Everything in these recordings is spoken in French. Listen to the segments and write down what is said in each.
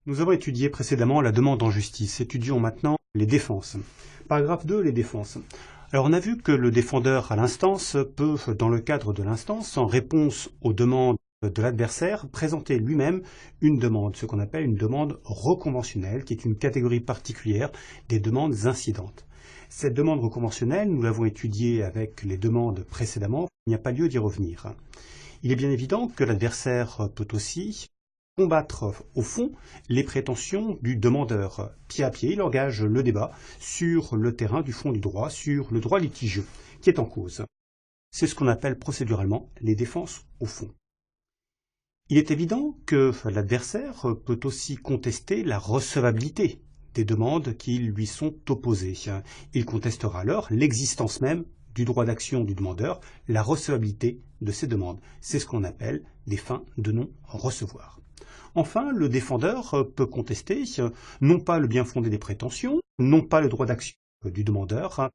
Nous avons étudié précédemment la demande en justice. Étudions maintenant les défenses. Paragraphe 2, les défenses. Alors on a vu que le défendeur à l'instance peut, dans le cadre de l'instance, en réponse aux demandes de l'adversaire, présenter lui-même une demande, ce qu'on appelle une demande reconventionnelle, qui est une catégorie particulière des demandes incidentes. Cette demande reconventionnelle, nous l'avons étudiée avec les demandes précédemment, il n'y a pas lieu d'y revenir. Il est bien évident que l'adversaire peut aussi combattre au fond les prétentions du demandeur. Pied à pied, il engage le débat sur le terrain du fond du droit, sur le droit litigieux qui est en cause. C'est ce qu'on appelle procéduralement les défenses au fond. Il est évident que l'adversaire peut aussi contester la recevabilité des demandes qui lui sont opposées. Il contestera alors l'existence même du droit d'action du demandeur, la recevabilité de ces demandes. C'est ce qu'on appelle des fins de non-recevoir. Enfin, le défendeur peut contester non pas le bien fondé des prétentions, non pas le droit d'action du demandeur,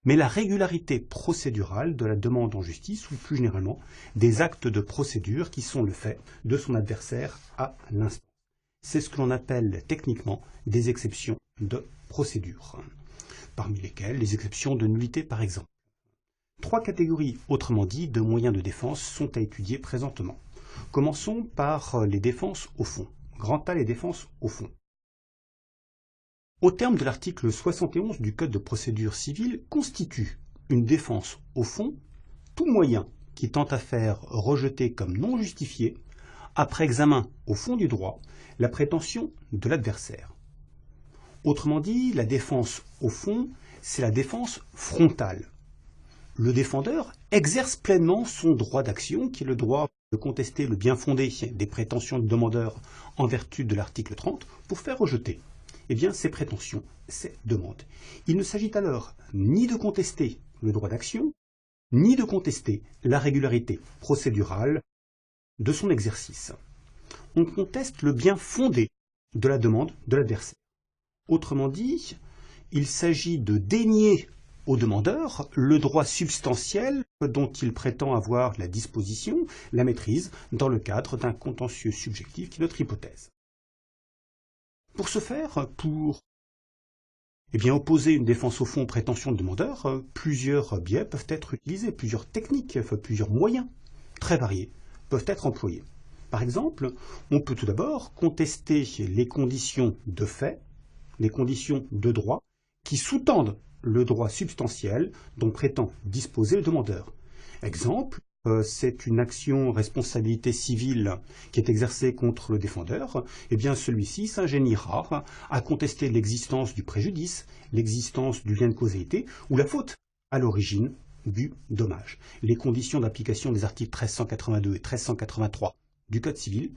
mais la régularité procédurale de la demande en justice ou plus généralement des actes de procédure qui sont le fait de son adversaire à l'instant. C'est ce que l'on appelle techniquement des exceptions de procédure, parmi lesquelles les exceptions de nullité par exemple. Trois catégories, autrement dit, de moyens de défense sont à étudier présentement. Commençons par les défenses au fond. Grand A, les défenses au fond. Au terme de l'article 71 du Code de procédure civile constitue une défense au fond tout moyen qui tend à faire rejeter comme non justifié, après examen au fond du droit, la prétention de l'adversaire. Autrement dit, la défense au fond, c'est la défense frontale. Le défendeur exerce pleinement son droit d'action, qui est le droit de contester le bien fondé des prétentions du demandeur en vertu de l'article 30 pour faire rejeter ces prétentions, ces demandes. Il ne s'agit alors ni de contester le droit d'action, ni de contester la régularité procédurale de son exercice. On conteste le bien fondé de la demande de l'adversaire. Autrement dit, il s'agit de dénier au demandeur le droit substantiel dont il prétend avoir la disposition, la maîtrise, dans le cadre d'un contentieux subjectif qui est notre hypothèse. Pour ce faire, pour opposer une défense au fond aux prétentions de demandeur, plusieurs biais peuvent être utilisés, plusieurs techniques, plusieurs moyens très variés peuvent être employés. Par exemple, on peut tout d'abord contester les conditions de fait, les conditions de droit qui sous-tendent le droit substantiel dont prétend disposer le demandeur. Exemple, c'est une action responsabilité civile qui est exercée contre le défendeur, celui-ci s'ingéniera à contester l'existence du préjudice, l'existence du lien de causalité ou la faute à l'origine du dommage. Les conditions d'application des articles 1382 et 1383 du Code civil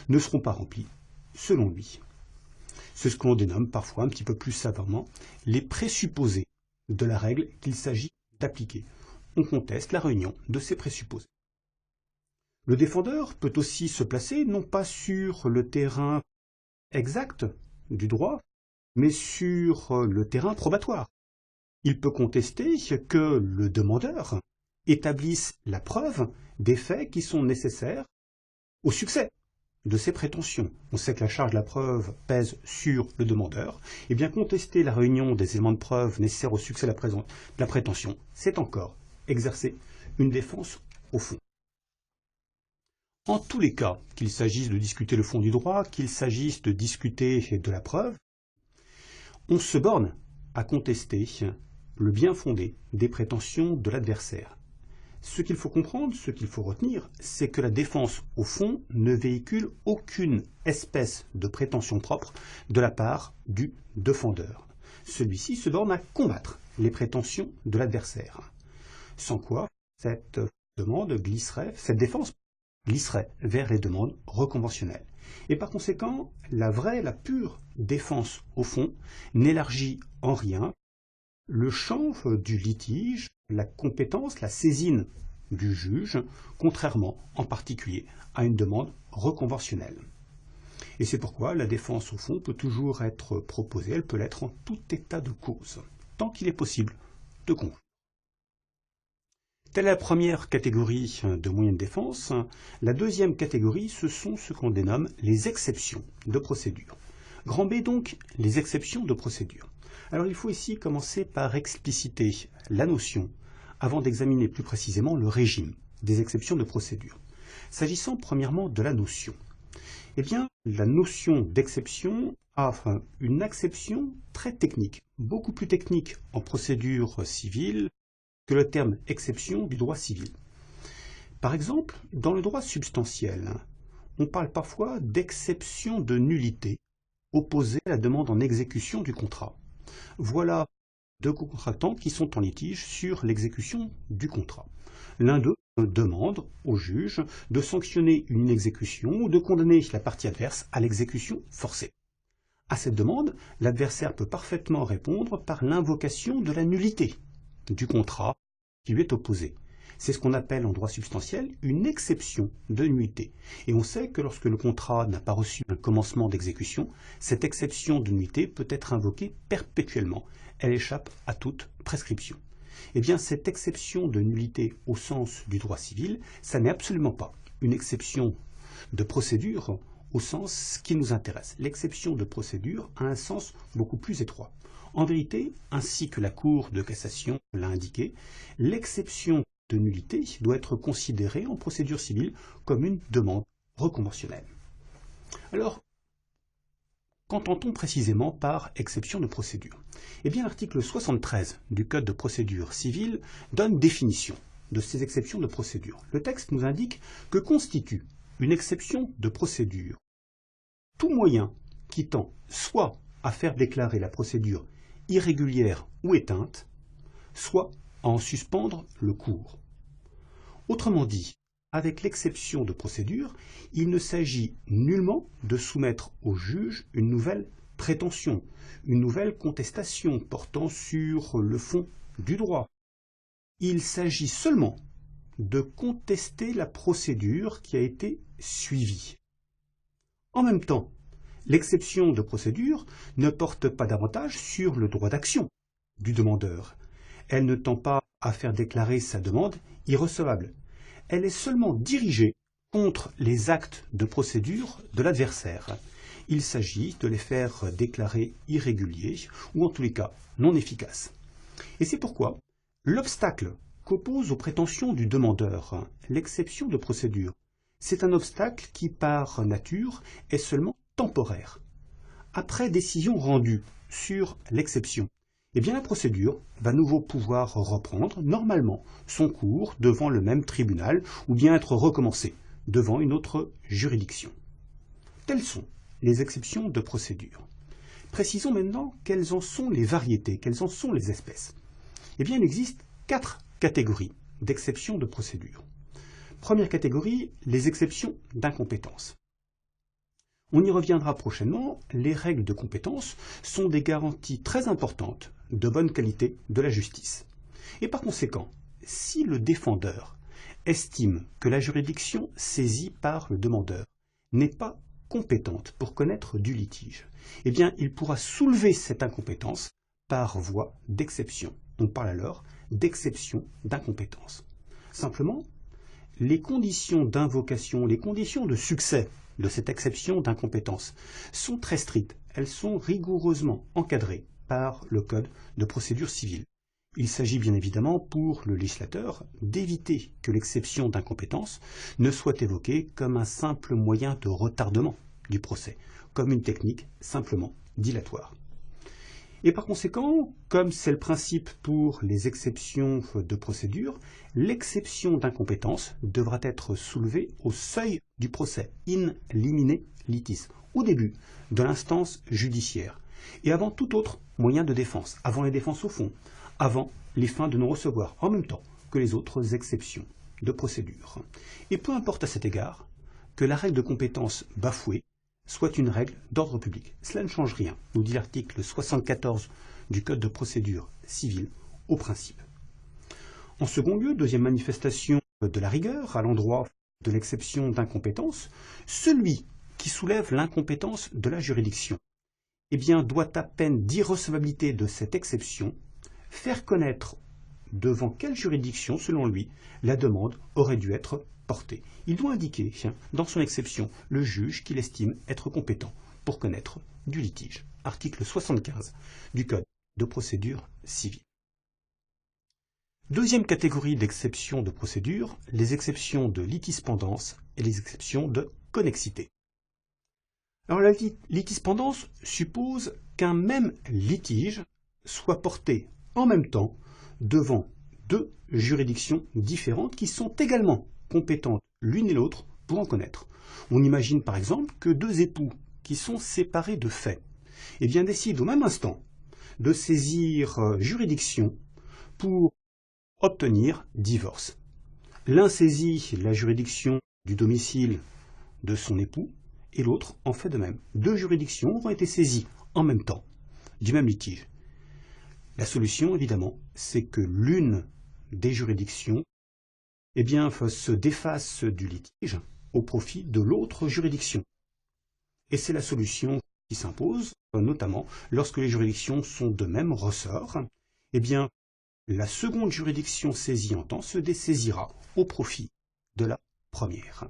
ne seront pas remplies, selon lui. C'est ce que l'on dénomme parfois un petit peu plus savamment les présupposés de la règle qu'il s'agit d'appliquer. On conteste la réunion de ces présupposés. Le défendeur peut aussi se placer non pas sur le terrain exact du droit, mais sur le terrain probatoire. Il peut contester que le demandeur établisse la preuve des faits qui sont nécessaires au succès de ses prétentions. On sait que la charge de la preuve pèse sur le demandeur. Contester la réunion des éléments de preuve nécessaires au succès de la prétention, c'est encore exercer une défense au fond. En tous les cas, qu'il s'agisse de discuter le fond du droit, qu'il s'agisse de discuter de la preuve, on se borne à contester le bien fondé des prétentions de l'adversaire. Ce qu'il faut comprendre, ce qu'il faut retenir, c'est que la défense au fond ne véhicule aucune espèce de prétention propre de la part du défendeur. Celui-ci se borne à combattre les prétentions de l'adversaire. Sans quoi, cette défense glisserait vers les demandes reconventionnelles. Et par conséquent, la pure défense au fond n'élargit en rien le champ du litige, la compétence, la saisine du juge, contrairement en particulier à une demande reconventionnelle. Et c'est pourquoi la défense au fond peut toujours être proposée, elle peut l'être en tout état de cause, tant qu'il est possible de conclure. Telle est la première catégorie de moyens de défense. La deuxième catégorie, ce sont ce qu'on dénomme les exceptions de procédure. Grand B donc, les exceptions de procédure. Alors il faut ici commencer par expliciter la notion avant d'examiner plus précisément le régime des exceptions de procédure. S'agissant premièrement de la notion, eh bien la notion d'exception offre une acception très technique, beaucoup plus technique en procédure civile que le terme exception du droit civil. Par exemple, dans le droit substantiel, on parle parfois d'exception de nullité opposée à la demande en exécution du contrat. Voilà deux contractants qui sont en litige sur l'exécution du contrat. L'un d'eux demande au juge de sanctionner une exécution ou de condamner la partie adverse à l'exécution forcée. À cette demande, l'adversaire peut parfaitement répondre par l'invocation de la nullité du contrat qui lui est opposé. C'est ce qu'on appelle en droit substantiel une exception de nullité. Et on sait que lorsque le contrat n'a pas reçu un commencement d'exécution, cette exception de nullité peut être invoquée perpétuellement. Elle échappe à toute prescription. Eh bien, cette exception de nullité au sens du droit civil, ça n'est absolument pas une exception de procédure au sens qui nous intéresse. L'exception de procédure a un sens beaucoup plus étroit. En vérité, ainsi que la Cour de cassation l'a indiqué, l'exception de nullité doit être considérée en procédure civile comme une demande reconventionnelle. Alors, qu'entend-on précisément par exception de procédure? Eh bien, l'article 73 du Code de procédure civile donne définition de ces exceptions de procédure. Le texte nous indique que constitue une exception de procédure tout moyen qui tend soit à faire déclarer la procédure irrégulière ou éteinte, soit à en suspendre le cours. Autrement dit, avec l'exception de procédure, il ne s'agit nullement de soumettre au juge une nouvelle prétention, une nouvelle contestation portant sur le fond du droit. Il s'agit seulement de contester la procédure qui a été suivie. En même temps, l'exception de procédure ne porte pas davantage sur le droit d'action du demandeur. Elle ne tend pas à faire déclarer sa demande irrecevable. Elle est seulement dirigée contre les actes de procédure de l'adversaire. Il s'agit de les faire déclarer irréguliers ou en tous les cas non efficaces. Et c'est pourquoi l'obstacle qu'oppose aux prétentions du demandeur l'exception de procédure, c'est un obstacle qui, par nature, est seulement temporaire. Après décision rendue sur l'exception, eh bien la procédure va à nouveau pouvoir reprendre normalement son cours devant le même tribunal ou bien être recommencée devant une autre juridiction. Telles sont les exceptions de procédure. Précisons maintenant quelles en sont les variétés, quelles en sont les espèces. Eh bien, il existe 4 catégories d'exceptions de procédure. Première catégorie, les exceptions d'incompétence. On y reviendra prochainement, les règles de compétence sont des garanties très importantes de bonne qualité de la justice. Et par conséquent, si le défendeur estime que la juridiction saisie par le demandeur n'est pas compétente pour connaître du litige, eh bien il pourra soulever cette incompétence par voie d'exception. On parle alors d'exception d'incompétence. Simplement, les conditions d'invocation, les conditions de succès de cette exception d'incompétence sont très strictes. Elles sont rigoureusement encadrées par le Code de procédure civile. Il s'agit bien évidemment pour le législateur d'éviter que l'exception d'incompétence ne soit évoquée comme un simple moyen de retardement du procès, comme une technique simplement dilatoire. Et par conséquent, comme c'est le principe pour les exceptions de procédure, l'exception d'incompétence devra être soulevée au seuil du procès, in limine litis, au début de l'instance judiciaire, et avant tout autre moyen de défense, avant les défenses au fond, avant les fins de non-recevoir, en même temps que les autres exceptions de procédure. Et peu importe à cet égard que la règle de compétence bafouée soit une règle d'ordre public. Cela ne change rien, nous dit l'article 74 du Code de procédure civile au principe. En second lieu, deuxième manifestation de la rigueur à l'endroit de l'exception d'incompétence, celui qui soulève l'incompétence de la juridiction, eh bien, doit à peine d'irrecevabilité de cette exception faire connaître devant quelle juridiction, selon lui, la demande aurait dû être portée. Il doit indiquer dans son exception le juge qu'il estime être compétent pour connaître du litige. Article 75 du Code de procédure civile. Deuxième catégorie d'exceptions de procédure, les exceptions de litispendance et les exceptions de connexité. Alors la litispendance suppose qu'un même litige soit porté en même temps devant deux juridictions différentes qui sont également compétentes l'une et l'autre pour en connaître. On imagine par exemple que deux époux qui sont séparés de fait décident au même instant de saisir juridiction pour obtenir divorce. L'un saisit la juridiction du domicile de son époux et l'autre en fait de même. Deux juridictions ont été saisies en même temps du même litige. La solution, évidemment, c'est que l'une des juridictions se défasse du litige au profit de l'autre juridiction. Et c'est la solution qui s'impose, notamment lorsque les juridictions sont de même ressort. La seconde juridiction saisie en temps se dessaisira au profit de la première.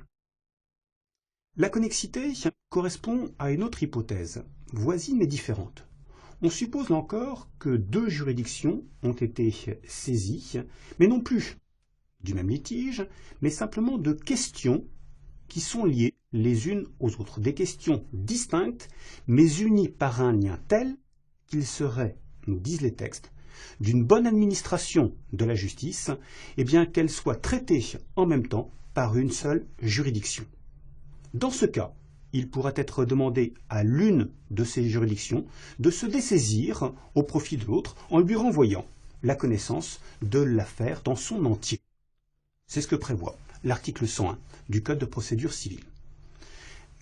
La connexité correspond à une autre hypothèse, voisine mais différente. On suppose là encore que deux juridictions ont été saisies, mais non plus du même litige, mais simplement de questions qui sont liées les unes aux autres. Des questions distinctes, mais unies par un lien tel qu'il serait, nous disent les textes, d'une bonne administration de la justice, qu'elle soit traitée en même temps par une seule juridiction. Dans ce cas, il pourra être demandé à l'une de ces juridictions de se dessaisir au profit de l'autre en lui renvoyant la connaissance de l'affaire dans son entier. C'est ce que prévoit l'article 101 du Code de procédure civile.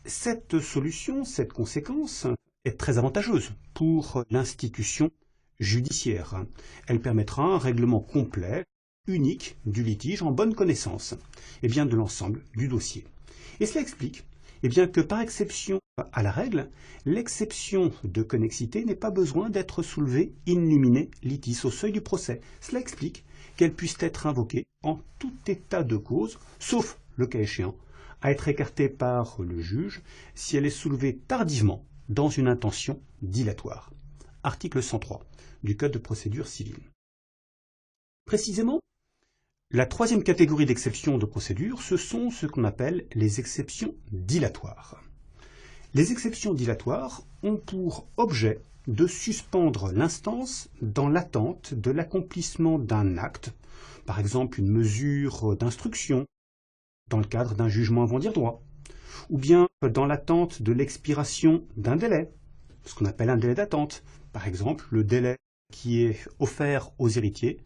Cette solution, cette conséquence, est très avantageuse pour l'institution judiciaire. Elle permettra un règlement complet, unique du litige en bonne connaissance de l'ensemble du dossier. Et cela explique que par exception à la règle, l'exception de connexité n'est pas besoin d'être soulevée in limine litis au seuil du procès. Cela explique qu'elle puisse être invoquée en tout état de cause, sauf, le cas échéant, à être écartée par le juge si elle est soulevée tardivement dans une intention dilatoire. Article 103 du Code de procédure civile. Précisément, la troisième catégorie d'exceptions de procédure, ce sont ce qu'on appelle les exceptions dilatoires. Les exceptions dilatoires ont pour objet de suspendre l'instance dans l'attente de l'accomplissement d'un acte, par exemple une mesure d'instruction, dans le cadre d'un jugement avant dire droit, ou bien dans l'attente de l'expiration d'un délai, ce qu'on appelle un délai d'attente, par exemple le délai qui est offert aux héritiers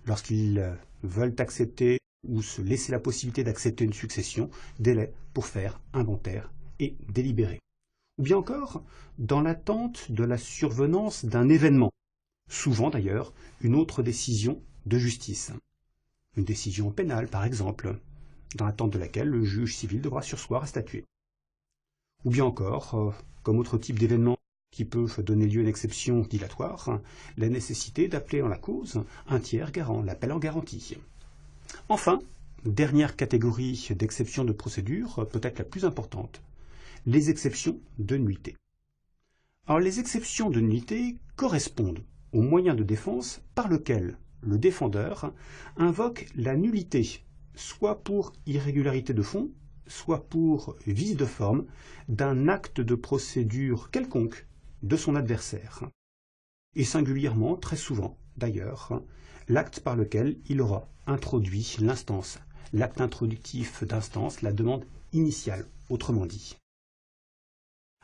lorsqu'ils veulent accepter ou se laisser la possibilité d'accepter une succession, délai pour faire inventaire et délibérer. Ou bien encore dans l'attente de la survenance d'un événement, souvent d'ailleurs une autre décision de justice, une décision pénale par exemple, dans l'attente de laquelle le juge civil devra surseoir à statuer. Ou bien encore, comme autre type d'événement qui peut donner lieu à une exception dilatoire, la nécessité d'appeler en la cause un tiers garant, l'appel en garantie. Enfin, dernière catégorie d'exceptions de procédure, peut-être la plus importante, les exceptions de nullité. Alors les exceptions de nullité correspondent au moyen de défense par lequel le défendeur invoque la nullité, soit pour irrégularité de fond, soit pour vice de forme, d'un acte de procédure quelconque de son adversaire. Et singulièrement, très souvent d'ailleurs, l'acte par lequel il aura introduit l'instance, l'acte introductif d'instance, la demande initiale, autrement dit.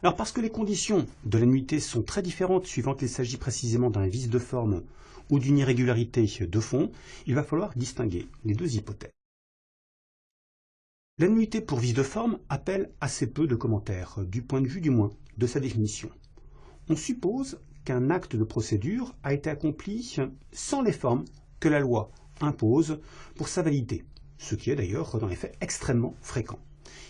Alors parce que les conditions de la nullité sont très différentes suivant qu'il s'agit précisément d'un vice de forme ou d'une irrégularité de fond, il va falloir distinguer les deux hypothèses. La nullité pour vice de forme appelle assez peu de commentaires, du point de vue du moins de sa définition. On suppose qu'un acte de procédure a été accompli sans les formes que la loi impose pour sa validité, ce qui est d'ailleurs dans les faits extrêmement fréquent.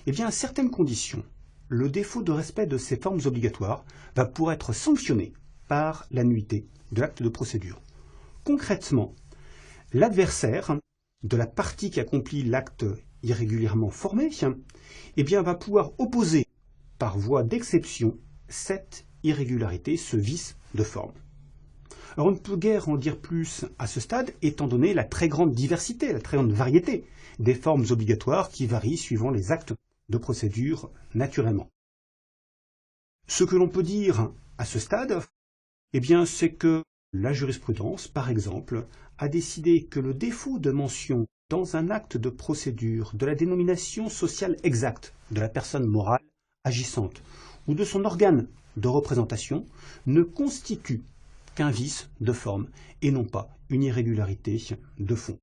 À certaines conditions, le défaut de respect de ces formes obligatoires va pouvoir être sanctionné par la nullité de l'acte de procédure. Concrètement, l'adversaire de la partie qui accomplit l'acte irrégulièrement formé va pouvoir opposer par voie d'exception cette irrégularité, ce vice de forme. Alors on ne peut guère en dire plus à ce stade, étant donné la très grande diversité, la très grande variété des formes obligatoires qui varient suivant les actes de procédure naturellement. Ce que l'on peut dire à ce stade, eh bien, c'est que la jurisprudence, par exemple, a décidé que le défaut de mention dans un acte de procédure de la dénomination sociale exacte de la personne morale agissante ou de son organe de représentation ne constitue qu'un vice de forme et non pas une irrégularité de fond.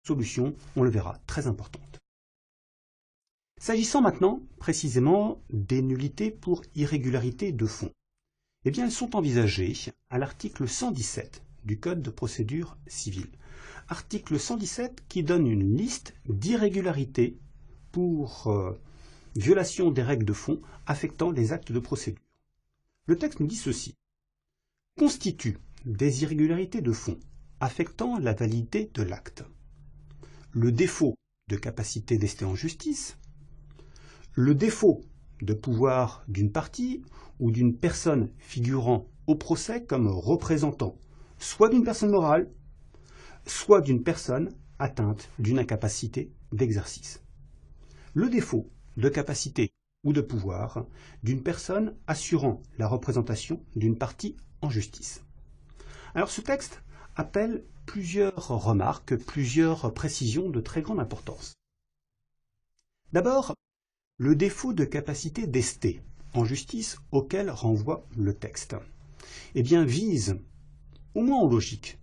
Solution, on le verra, très importante. S'agissant maintenant précisément des nullités pour irrégularité de fond, eh bien elles sont envisagées à l'article 117 du Code de procédure civile. Article 117 qui donne une liste d'irrégularités pour violation des règles de fond affectant les actes de procédure. Le texte nous dit ceci. Constituent des irrégularités de fond affectant la validité de l'acte. Le défaut de capacité d'ester en justice, le défaut de pouvoir d'une partie ou d'une personne figurant au procès comme représentant, soit d'une personne morale, soit d'une personne atteinte d'une incapacité d'exercice. Le défaut de capacité ou de pouvoir d'une personne assurant la représentation d'une partie en justice. Alors ce texte appelle plusieurs remarques, plusieurs précisions de très grande importance. D'abord, le défaut de capacité d'ester en justice auquel renvoie le texte, eh bien, vise, au moins en logique,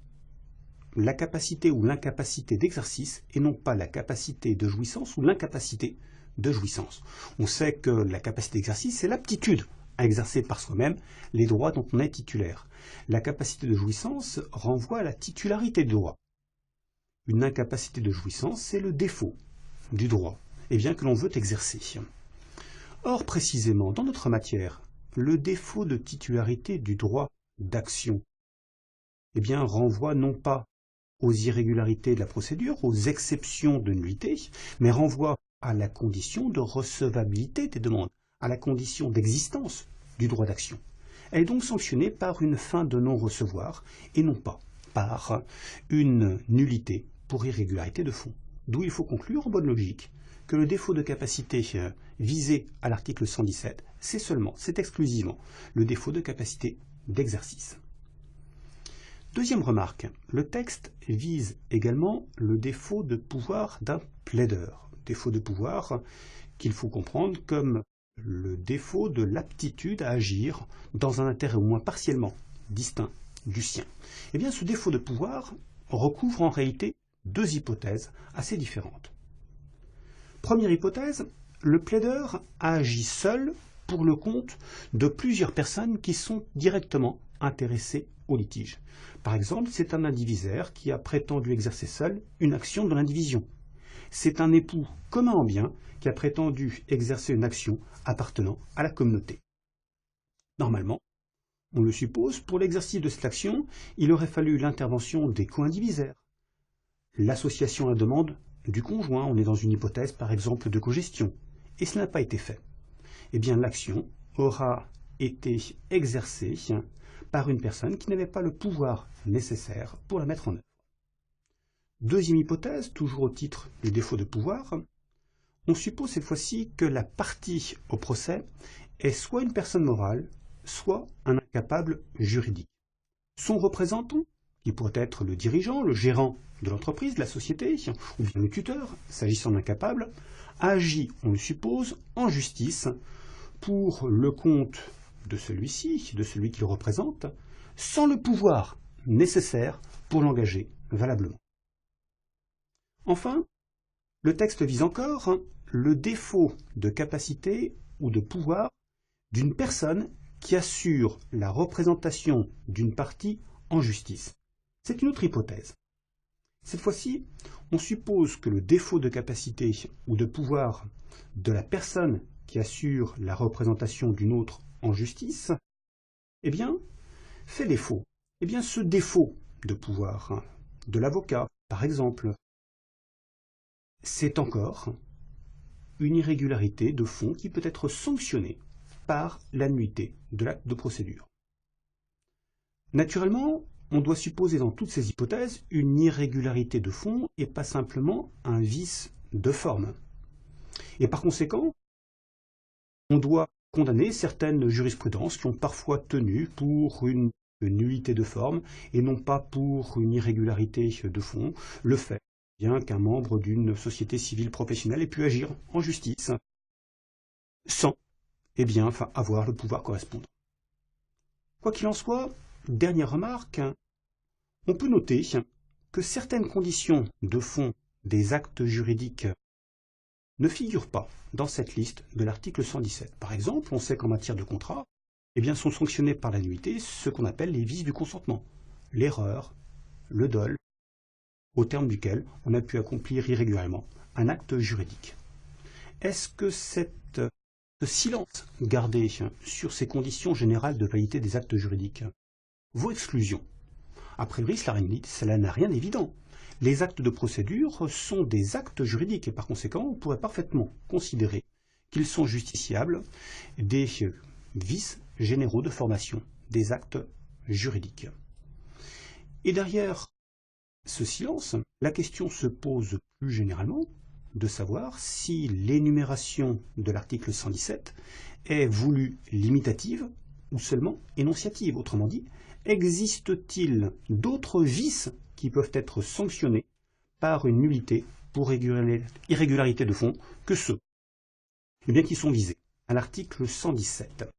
la capacité ou l'incapacité d'exercice et non pas la capacité de jouissance ou l'incapacité de jouissance. On sait que la capacité d'exercice, c'est l'aptitude à exercer par soi-même les droits dont on est titulaire. La capacité de jouissance renvoie à la titularité du droit. Une incapacité de jouissance, c'est le défaut du droit, eh bien, que l'on veut exercer. Or, précisément, dans notre matière, le défaut de titularité du droit d'action, eh bien, renvoie non pas aux irrégularités de la procédure, aux exceptions de nullité, mais renvoie à la condition de recevabilité des demandes, à la condition d'existence du droit d'action. Elle est donc sanctionnée par une fin de non-recevoir et non pas par une nullité pour irrégularité de fond. D'où il faut conclure en bonne logique que le défaut de capacité visé à l'article 117, c'est exclusivement le défaut de capacité d'exercice. Deuxième remarque, le texte vise également le défaut de pouvoir d'un plaideur. Défaut de pouvoir qu'il faut comprendre comme le défaut de l'aptitude à agir dans un intérêt au moins partiellement distinct du sien. Eh bien, ce défaut de pouvoir recouvre en réalité deux hypothèses assez différentes. Première hypothèse, le plaideur a agi seul pour le compte de plusieurs personnes qui sont directement intéressées au litige. Par exemple, c'est un indivisaire qui a prétendu exercer seul une action de l'indivision. C'est un époux commun en bien qui a prétendu exercer une action appartenant à la communauté. Normalement, on le suppose, pour l'exercice de cette action, il aurait fallu l'intervention des co-indivisaires, l'association à la demande du conjoint, on est dans une hypothèse par exemple de cogestion, et cela n'a pas été fait. Eh bien, l'action aura été exercée par une personne qui n'avait pas le pouvoir nécessaire pour la mettre en œuvre. Deuxième hypothèse, toujours au titre du défaut de pouvoir, on suppose cette fois-ci que la partie au procès est soit une personne morale, soit un incapable juridique. Son représentant, qui pourrait être le dirigeant, le gérant de l'entreprise, de la société, ou bien le tuteur, s'agissant d'incapable, agit, on le suppose, en justice pour le compte de celui-ci, de celui qui le représente, sans le pouvoir nécessaire pour l'engager valablement. Enfin, le texte vise encore le défaut de capacité ou de pouvoir d'une personne qui assure la représentation d'une partie en justice. C'est une autre hypothèse. Cette fois-ci, on suppose que le défaut de capacité ou de pouvoir de la personne qui assure la représentation d'une autre en justice, eh bien, fait défaut. Eh bien, ce défaut de pouvoir de l'avocat, par exemple, c'est encore une irrégularité de fond qui peut être sanctionnée par la nullité de l'acte de procédure. Naturellement, on doit supposer dans toutes ces hypothèses une irrégularité de fond et pas simplement un vice de forme. Et par conséquent, on doit condamner certaines jurisprudences qui ont parfois tenu pour une nullité de forme et non pas pour une irrégularité de fond, le fait bien qu'un membre d'une société civile professionnelle ait pu agir en justice sans avoir le pouvoir correspondant. Quoi qu'il en soit, dernière remarque, on peut noter que certaines conditions de fond des actes juridiques ne figurent pas dans cette liste de l'article 117. Par exemple, on sait qu'en matière de contrat, sont sanctionnés par la nullité ce qu'on appelle les vices du consentement, l'erreur, le dol, au terme duquel on a pu accomplir irrégulièrement un acte juridique. Est-ce que ce silence gardé sur ces conditions générales de validité des actes juridiques vaut exclusion? A priori, cela n'a rien d'évident. Les actes de procédure sont des actes juridiques et par conséquent, on pourrait parfaitement considérer qu'ils sont justiciables des vices généraux de formation des actes juridiques. Et derrière ce silence, la question se pose plus généralement de savoir si l'énumération de l'article 117 est voulue limitative ou seulement énonciative. Autrement dit, existe-t-il d'autres vices qui peuvent être sanctionnés par une nullité pour irrégularité de fond que ceux qui sont visés à l'article 117.